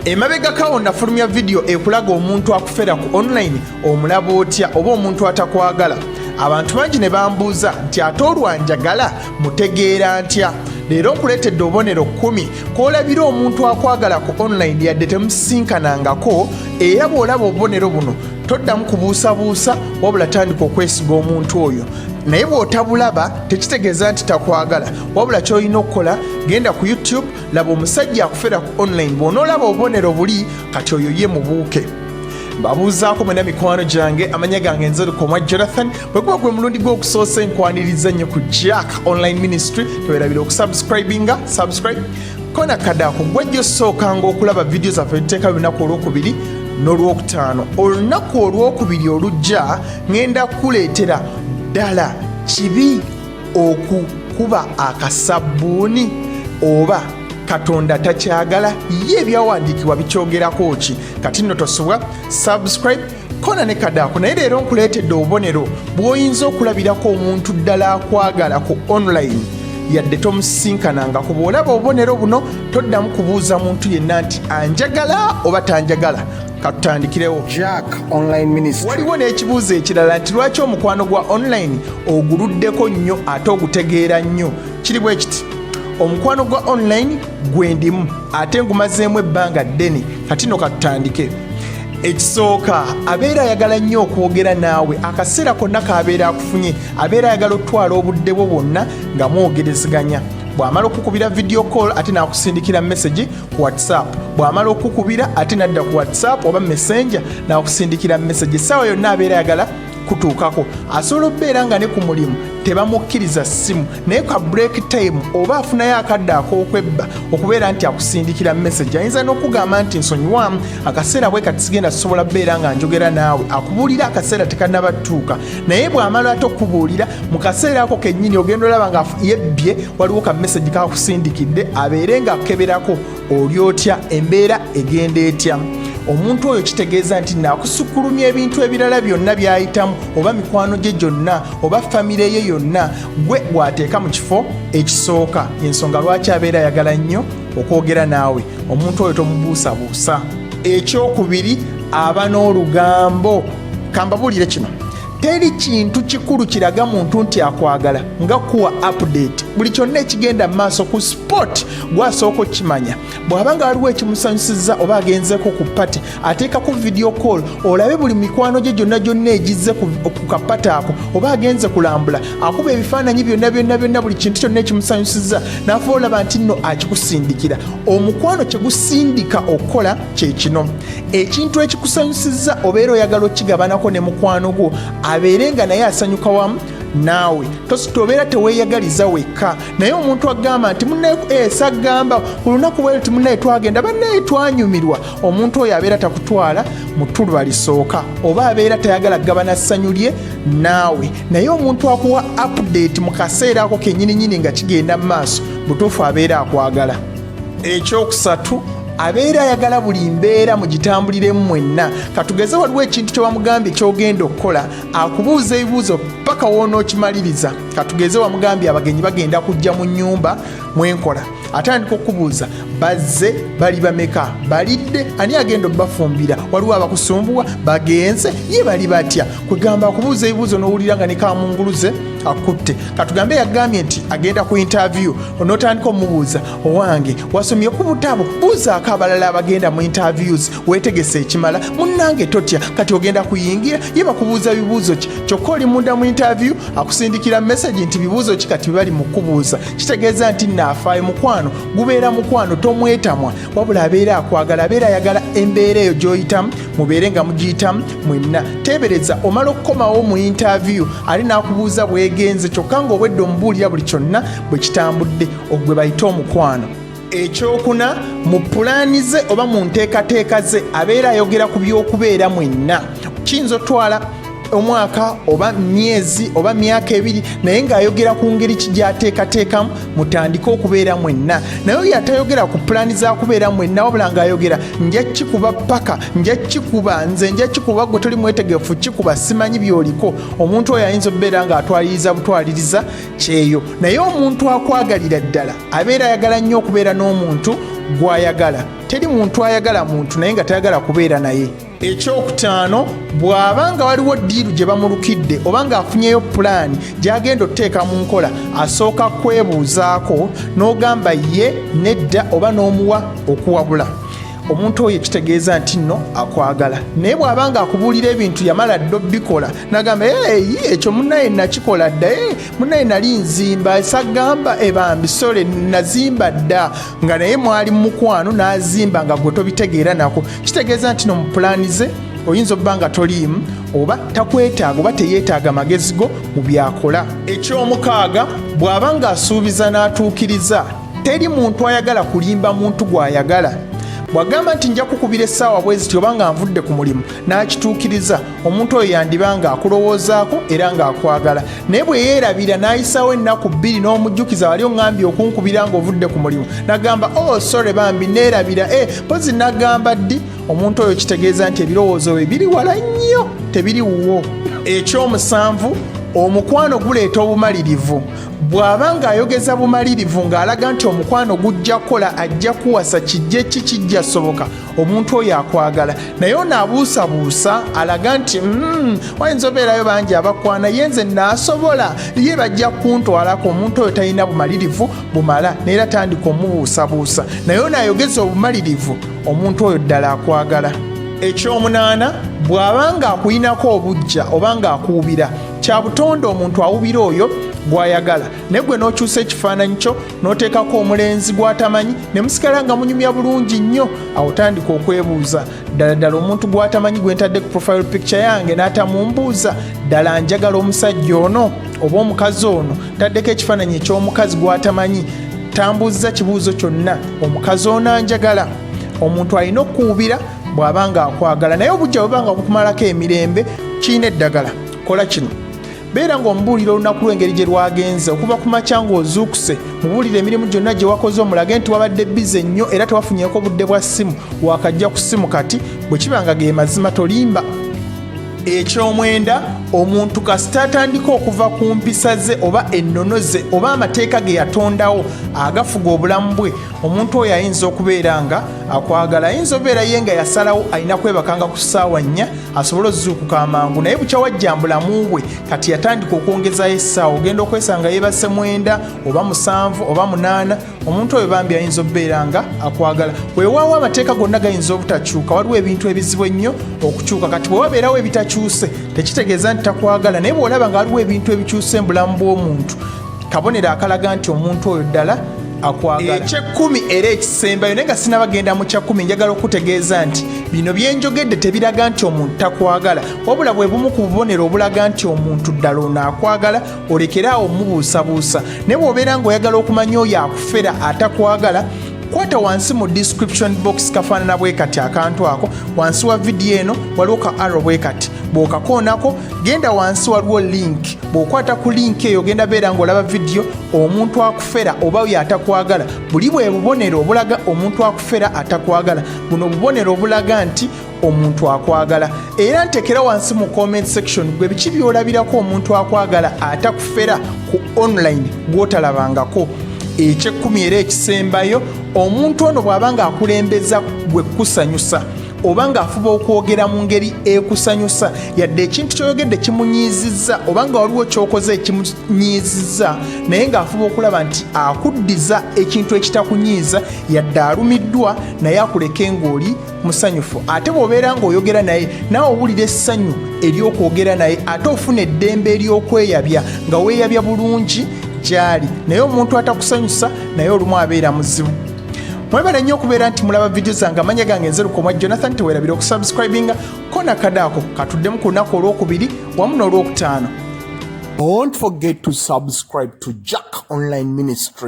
Emabega kawo nafulumya video ekulaga omuntu akufera ku online omulaba otya oba omuntu atakwagala. Abantu bangi ne bambuuza nti ate olwanjagala mutegeera ntya. Leero nkuleetedde obubonero 10 kw'olabira omuntu akwagala ku online yadde temusisinkanangako, era bw'olaba obubonero buno toddamu kubuusabuusa wabula tandika okwesiga omuntu oyo. Naye bw'otabulaba tekitegeeza nti takwagala, wabula ky'olina okukola genda ku YouTube laba omusajja akufera ku online, bw'onoolaba obubonero buli kati oyo ye mubuuke. Mbabuuzaako mwena mikwano gyange, amanya gange nze Lukomwa Jonathan. Bwe guba gwe mulundi gw'okusoosa enkwaniriza nnyo ku Jack Online Ministry, teweerabira okusubscribinga, subscribe. Kona kadaako gwajja osookanga okulaba vidiyo zaffe tuteeka lunaku olwokubiri n'olwokutaano. Olunaku olwokubiri olujja ngenda kukuleetera ddala kibi okukuba akasabbuuni oba Katonda takyagala, ye ebyawandiikibwa bikyogerako ki? Kati nno tosubwa subscribe kona ne kadaako. Naye leero nkuleetedde obubonero bw'oyinza okulabirako omuntu ddala akwagala ku online yadde tomusisinkanangako. Bw'olaba obubonero buno toddamu kubuuza muntu yenna nti anjagala oba tanjagala. Katutandikirewo. Jack Online Ministry. Waliwo n'ekibuuzo ekirala nti lwaki omukwano gwa online oguluddeko nnyo ate ogutegeera nnyo? Kiri bwe kiti. Omukwano gwa online gwendimu ate ngumazeemu ebbanga ddene. Kati nno katutandike. Ekisooka abeera ayagala nnyo okwogera naawe akaseera konna k'abeera akufunye, abeera ayagala otwala obudde bwo bwonna nga mwogerezeganya. Bw'amala okukubira video call ate n'akusindikira message ku WhatsApp. Bw'amala okukubira ate n'adda ku WhatsApp oba Messenger n'akusindikira message. Essaawa yonna abeera ayagala kutuukako. Asobola okubeera nga ne ku mulimu tebamukkiriza ssimu, naye ka break time oba afunayo akadde ak'okwebba okubeera nti akusindikira message. Ayinza n'okugamba nti nsonyiwamu akaseera bwe kati sigenda kusobola kubeera nga njogera naawe, akubuulira akaseera tekannaba tutuuka. Naye bw'amala ate okubuulira mu kaseera ako kennyini ogenda olaba nga yebbye waliwo ka message kakusindikidde, abeere nga akeberako oli otya, embeera egenda etya. Omuntu oyo kitegeeza nti naakusukkulumya ebintu ebirala byonna by'ayitamu oba mikwano gye gyonna oba famire ye yonna, gwe bw'ateeka mu kifo ekisooka. Ensonga lwaki abeera ayagala nnyo okwogera naawe. Omuntu oyo tomubuusabuusa. Ekyokubiri, aba n'olugambo. Kambabuulire kino, teri kintu kikulu kiraga muntu nti akwagala nga kuwa update buli kyonna ekigenda maaso ku spot gwasooka okimanya. Bw'aba nga waliwo ekimusanyusizza oba agenzeko ku pati ateeka ku video call olabe buli mikwano gye gyonna egizze ku kapati ako, oba agenze kulambula akuba ebifaananyi byonna buli kintu kyonna ekimusanyusizza n'afa olaba nti nno akikusindikira. Omukwano kye gusindika okukola kye kino, ekintu ekikusanyusizza obeera oyagala okigabanako ne mukwano gwo abeere nga naye asanyuka wamu naawe. Tobeera teweeyagaliza wekka. Naye omuntu agamba nti munnaye sagamba olunaku bwe luti munnaye twagenda bannaye twanyumirwa, omuntu oyo abeera takutwala mu ttuba lisooka oba abeera tayagala kugabana ssanyu lye naawe. Naye omuntu akuwa update mu kaseera ako kennyininyini nga kigenda mu maaso, butuufu abeera akwagala. Ekyokusatu, abeera ayagala buli mbeera mugitambuliremu mwenna. Katugeze waliwo ekintu kye wamugambye ky'ogenda okukola, akubuuza ebibuuzo paka w'onookimaliriza. Katugeze wamugambye abagenyi bagenda kujja mu nnyumba mwenkola, atandika okubuuza bazze bali bameka, balidde, ani agenda obafumbira, waliwo abakusumbuwa, bagenze, ye bali batya. Kwegamba akubuuza ebibuuzo n'owulira nga ne kamunguluze akutte. Katugambe yagambye nti agenda ku interview, onootandika omubuuza, owange wasomye ku butabo, buuzaako abalala abagenda mu interviews, weetegese ekimala, munnange totya, kati ogenda kuyingira, ye bakubuuza bibuuzo ki, kyokka oli munda mu interview akusindikira message nti bibuuzo ki kati bali mu kubuuza. Kitegeeza nti naafaayo. Mukwano gubeera mukwano, tomwetamwa, wabula abeera akwagala, abeera ayagala embeera eyo gy'oyitamu mubeere nga mugiyitamu mwenna. Teebereza omala okukomawo mu interview ali n'akubuuza bwegenze, kyokka ng'obwedde omubuulira buli kyonna bwe kitambudde, ogwe bayita omukwano. Ekyokuna, mu pulaani ze oba mu nteekateeka ze abeera ayogera ku by'okubeera mwenna. Kiyinza otwala omwaka oba myezi oba myaka ebiri naye ng'ayogera ku ngeri ki gy'ateekateekamu mutandike okubeera mwenna. naye oyo atayogera ku pulaani za kubeera mwenna wabula ng'ayogera nja kikuba paka nja kikuba nze nja kikuba gwe toli mwetegefu kikuba simanyi by'oliko. omuntu oyo ayinza okubeera ng'atwaliriza butwaliriza kyeyo. naye omuntu akwagalira ddala abeera ayagala nnyo okubeera n'omuntu gw'ayagala. teri muntu ayagala muntu naye nga tayagala kubeera naye. ekyokutaano bw'aba nga waliwo ddiiru gye bamulukidde oba ng'afunyeyo pulaani gy'agenda okuteeka mu nkola asooka kwebuuzaako n'ogamba ye nedda oba n'omuwa okuwabula. omuntu oyo kitegeeza nti nno akwagala. naye bw'aba nga akubuulira ebintu yamala ddo bikola n'agamba ekyo munnaye nakikola dda munnaye nali nzimba sagamba ebambi sole nazimba dda nga naye mwali mu mukwano n'azimba nga gwe tobitegeera nako. kitegeeza nti no mu pulaani ze oyinza obba nga toliimu oba takwetaaga oba teyeetaaga magezi go mu byakola. ekyomukaaga bw'aba ng'asuubiza n'atuukiriza teri muntu ayagala kulimba muntu gw'ayagala. bw'agamba nti nja kukubira essaawa bwe ziti oba nga nvudde ku mulimu n'akituukiriza omuntu oyo yandiba ng'akulowoozaako era ng'akwagala. naye bwe yeerabira n'ayisaawo ennaku 2 n'omujjukiza wali oŋŋambye okunkubira ng'ovudde ku mulimu n'agamba sore bambi neerabira mpozi n'agamba ddi. omuntu oyo kitegeeza nti ebirowoozo bye biri wala nnyo tebiri wuwo. ekyomusanvu omukwano guleeta obumalirivu. bw'aba ng'ayogeza bumalirivu ng'alaga nti omukwano gujja kukola ajja kuwasa kijje ki kijja soboka omuntu oyo akwagala. naye onaabuusabuusa alaga nti wayinza obeerayo bangi abakwana ye nze naasobola ye bajja kuntwalako. omuntu oyo talina bumalirivu bumala neera tandika omubuusabuusa naye onaayogeza obumalirivu omuntu oyo ddala akwagala. ekyomunaana bw'aba ng'akuyinako obujja oba ng'akuwubira kya butonde omuntu awubira oyo gw'ayagala. naye gwe n'okyusa ekifaananyi kyo n'oteekako omulenzi gw'atamanyi ne musigala nga munyumya bulungi nnyo awo tandika okwebuuza ddala omuntu gw'atamanyi gwe ntadde ku profile picture yange n'atamumbuuza ddala njagala omusajja ono oba omukazi ono taddeko ekifaananyi eky'omukazi gw'atamanyi tambuuza kibuuzo kyonna omukazi ono anjagala. omuntu alina okuwubira bw'aba ng'akwagala. naye obujja bw'oba nga bukumalako emirembe kirina eddagala. kola kino beera ng'omubuulira olunaku lw'engeri gye lwagenze okuva ku makya ng'ozuukuse mubuulire emirimu gyonna gye wakoze omulage nti wabadde bize nnyo era tewafunyeeko budde bwa ssimu wakajja ku ssimu kati bwe kiba nga ge mazima tolimba. ekyomwenda omuntu kasita atandika okuva ku mpisa ze oba ennono ze oba amateeka ge yatondawo agafuga obulamu bwe omuntu oyo ayinza okubeera nga akwagala. ayinza obeera ye nga yasalawo alina kwebakanga ku ssaawa 4 asobole ozuukuka amangu naye bukya wajja mbulamu bwe kati yatandika okwongezayo essaawa ogenda okwesanga yeebase 9 oba 7 oba 8. omuntu oyo bambi ayinza okubeera nga akwagala. weewaawo amateeka gonna gayinza obutakyuka waliwo ebintu ebizibu ennyo okukyuka kati bwe wabeerawo ebitakyuse tekitegeeza nti takwagala naye bw'olaba nga waliwo ebintu ebikyuse mu bulamu bw'omuntu kabonero akalaga nti omuntu oyo ddala akwagala. eky'ekkumi era ekisembayo naye nga sinabagenda mu kyakumi njagala okutegeeza nti bino byenjogedde tebiraga nti omuntu takwagala wabula bwe bumu ku bubonero obulaga nti omuntu ddala ono akwagala olekeraawo omubuusabuusa. naye bw'obeera ng'oyagala okumanya oyo akufera atakwagala kwata wansi mu description box kafaanana bwe kati akantu ako wansi wa vidiyo eno waliwo ka arrow bwe kati bw'okakoonako genda wansi waliwo link bw'okwata ku link eyo genda beera ng'olaba vidiyo omuntu akufera oba oyo atakwagala buli bwe bubonero obulaga omuntu akufera atakwagala. buno bubonero obulaga nti omuntu akwagala. era ntekera wansi mu comment section gwe biki by'olabirako omuntu akwagala atakufera ku online gw'otalabangako. eky'ekkumi era ekisembayo omuntu ono bw'aba ng'akulembeza gwe kusanyusa oba ng'afuba okwogera mu ngeri ekusanyusa yadde ekintu ky'oyogedde kimunyiizizza oba nga waliwo ky'okoze ekimunyiizizza naye ng'afuba okulaba nti akuddiza ekintu ekitakunyiiza yadde alumiddwa naye akuleke ng'oli musanyufu. ate bw'obeera ng'oyogera naye naawe owulira essanyu ery'okwogera naye ate ofuna eddembe ery'okweyabya nga weeyabya bulungi gyali. naye omuntu atakusanyusa naye olumu abeera muzibu. mwebale nnyo okubeera nti mulaba vidiyo zange amanya gange nzerukomwa Jonathan teweerabira okusubscribinga kona kadaako katuddemu ku lunaku olwokubiri wamu n'olwokutaano. Don't forget to subscribe to Jack Online Ministry.